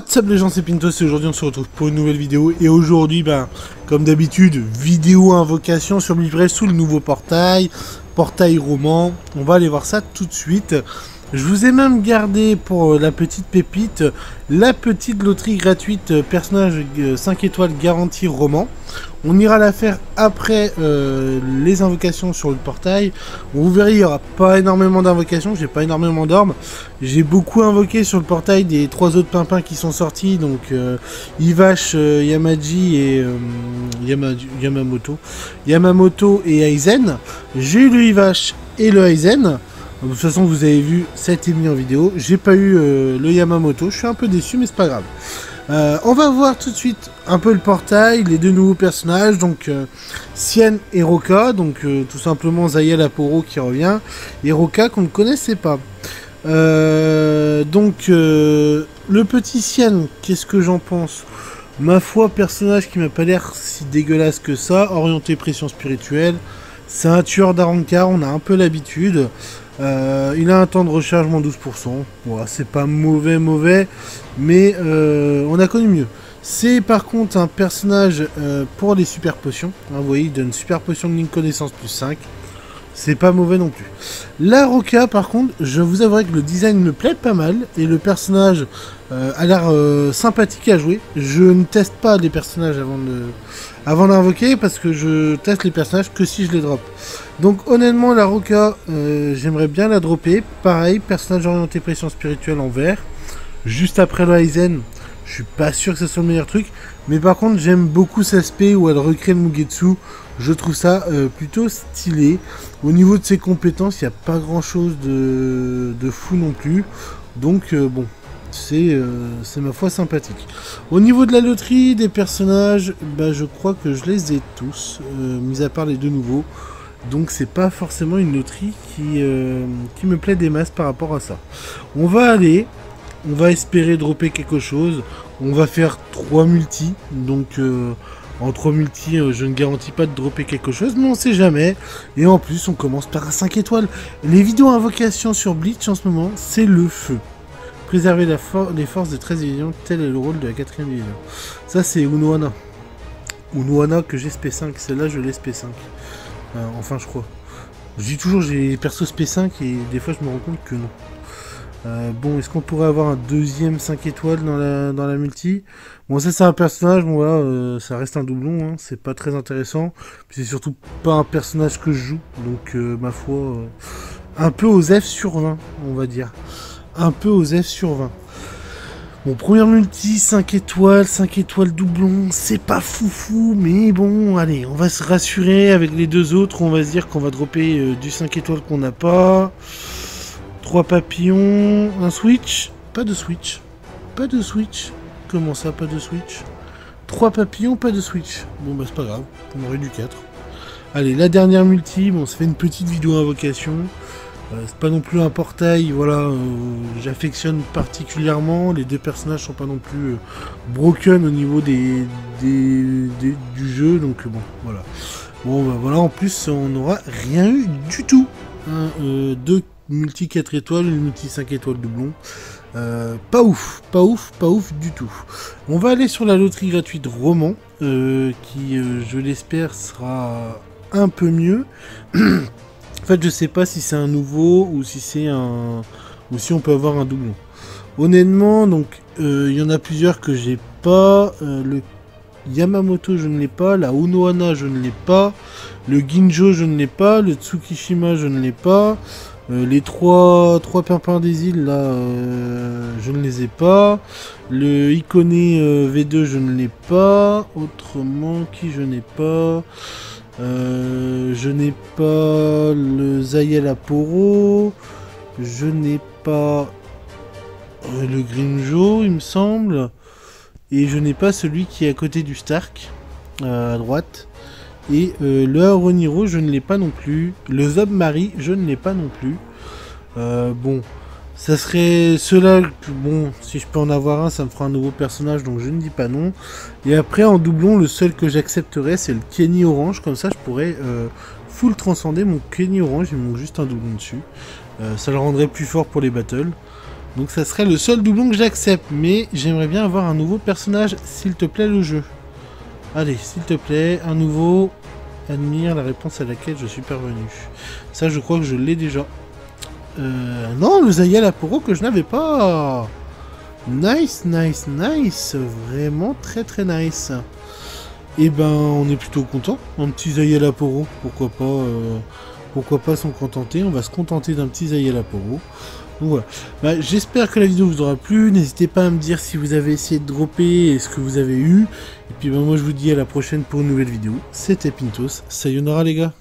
What's up les gens, c'est Pintos et aujourd'hui on se retrouve pour une nouvelle vidéo. Et aujourd'hui, comme d'habitude, vidéo invocation sur Livret sous le nouveau portail roman. On va aller voir ça tout de suite. Je vous ai même gardé pour la petite pépite, la petite loterie gratuite personnage 5 étoiles garantie roman. On ira la faire après les invocations sur le portail. Vous verrez, il n'y aura pas énormément d'invocations, j'ai pas énormément d'ormes. J'ai beaucoup invoqué sur le portail des 3 autres pimpins qui sont sortis, donc Yvash, Yamaji et Yamamoto et Aizen. J'ai eu le Yvash et le Aizen. De toute façon, vous avez vu, ça a été mis en vidéo. J'ai pas eu le Yamamoto, je suis un peu déçu, mais c'est pas grave. On va voir tout de suite un peu le portail, les deux nouveaux personnages, donc Sien et Roka, donc tout simplement Zayel Aporo qui revient, et Roka qu'on ne connaissait pas. Le petit Sien, qu'est-ce que j'en pense? Ma foi, personnage qui m'a pas l'air si dégueulasse que ça, orienté pression spirituelle, c'est un tueur d'Arankar, on a un peu l'habitude. Il a un temps de rechargement 12%, voilà, c'est pas mauvais, mais on a connu mieux. C'est par contre un personnage pour les super potions, hein, vous voyez, il donne super potion de ligne connaissance plus 5, c'est pas mauvais non plus. La Roka par contre, je vous avouerai que le design me plaît pas mal, et le personnage a l'air sympathique à jouer. Je ne teste pas les personnages avant d'invoquer, parce que je teste les personnages que si je les drop. Donc honnêtement la Roka, j'aimerais bien la dropper. Pareil, personnage orienté pression spirituelle en vert. Juste après le Aizen, je suis pas sûr que ce soit le meilleur truc. Mais par contre j'aime beaucoup cet aspect où elle recrée le Mugetsu. Je trouve ça plutôt stylé. Au niveau de ses compétences, il n'y a pas grand chose de fou non plus. Donc bon, c'est ma foi sympathique. Au niveau de la loterie, des personnages, je crois que je les ai tous, mis à part les deux nouveaux. Donc c'est pas forcément une loterie qui me plaît des masses par rapport à ça. On va espérer dropper quelque chose. On va faire 3 multis. Donc en 3 multis, je ne garantis pas de dropper quelque chose, mais on sait jamais. Et en plus, on commence par un 5 étoiles. Les vidéos invocations sur Bleach en ce moment, c'est le feu. Préserver les forces des 13 divisions, tel est le rôle de la 4ème division. Ça c'est Unohana. Unohana que j'ai SP5, celle-là je l'ai SP5. Enfin je crois. Je dis toujours j'ai les persos SP5 et des fois je me rends compte que non. Bon, est-ce qu'on pourrait avoir un deuxième 5 étoiles dans la multi? Bon, ça c'est un personnage, bon voilà, ça reste un doublon, hein, c'est pas très intéressant. Puis c'est surtout pas un personnage que je joue, donc ma foi, un peu aux F sur 20, on va dire. Un peu aux F sur 20. Bon, première multi, 5 étoiles doublon, c'est pas foufou, mais bon, allez, on va se rassurer avec les deux autres, on va se dire qu'on va dropper du 5 étoiles qu'on n'a pas. 3 papillons, un switch, pas de switch, comment ça, pas de switch? 3 papillons, pas de switch, bon c'est pas grave, on aurait du 4. Allez, la dernière multi, bon, ça fait une petite vidéo invocation. C'est pas non plus un portail, voilà, j'affectionne particulièrement. Les deux personnages sont pas non plus broken au niveau du jeu, donc bon, voilà. Bon, voilà, en plus, on n'aura rien eu du tout. Hein, 2 multi 4 étoiles, une multi 5 étoiles doublon. Pas ouf du tout. On va aller sur la loterie gratuite roman, qui, je l'espère, sera un peu mieux. En fait, je sais pas si c'est un nouveau ou si c'est ou si on peut avoir un doublon. Honnêtement, donc il y en a plusieurs que j'ai pas. Le Yamamoto, je ne l'ai pas. La Unohana, je ne l'ai pas. Le Ginjo, je ne l'ai pas. Le Tsukishima, je ne l'ai pas. Les trois pimpins des îles, là, je ne les ai pas. Le Ikone V2, je ne l'ai pas. Autrement, qui je n'ai pas? Je n'ai pas le Zayel Aporo, je n'ai pas le Grimjo, il me semble, et je n'ai pas celui qui est à côté du Stark, à droite, et le Aroniro, je ne l'ai pas non plus, le Zobmari, je ne l'ai pas non plus. Bon, ça serait ceux-là, bon, si je peux en avoir un, ça me fera un nouveau personnage, donc je ne dis pas non. Et après, en doublon, le seul que j'accepterais, c'est le Kenny Orange, comme ça je pourrais full transcender mon Kenny Orange, il me manque juste un doublon dessus. Ça le rendrait plus fort pour les battles. Donc ça serait le seul doublon que j'accepte. Mais j'aimerais bien avoir un nouveau personnage, s'il te plaît, le jeu. Allez, s'il te plaît, un nouveau. Admire la réponse à laquelle je suis parvenu. Ça, je crois que je l'ai déjà. Non, le Zaya Laporo que je n'avais pas. Nice, nice, nice. Vraiment très très nice. Et ben, on est plutôt content. Un petit Zaya Laporo. Pourquoi pas s'en contenter. On va se contenter d'un petit Zaya Laporo. Donc voilà. Bah, j'espère que la vidéo vous aura plu. N'hésitez pas à me dire si vous avez essayé de dropper et ce que vous avez eu. Et puis bah, moi je vous dis à la prochaine pour une nouvelle vidéo. C'était Pintos. Sayonara les gars.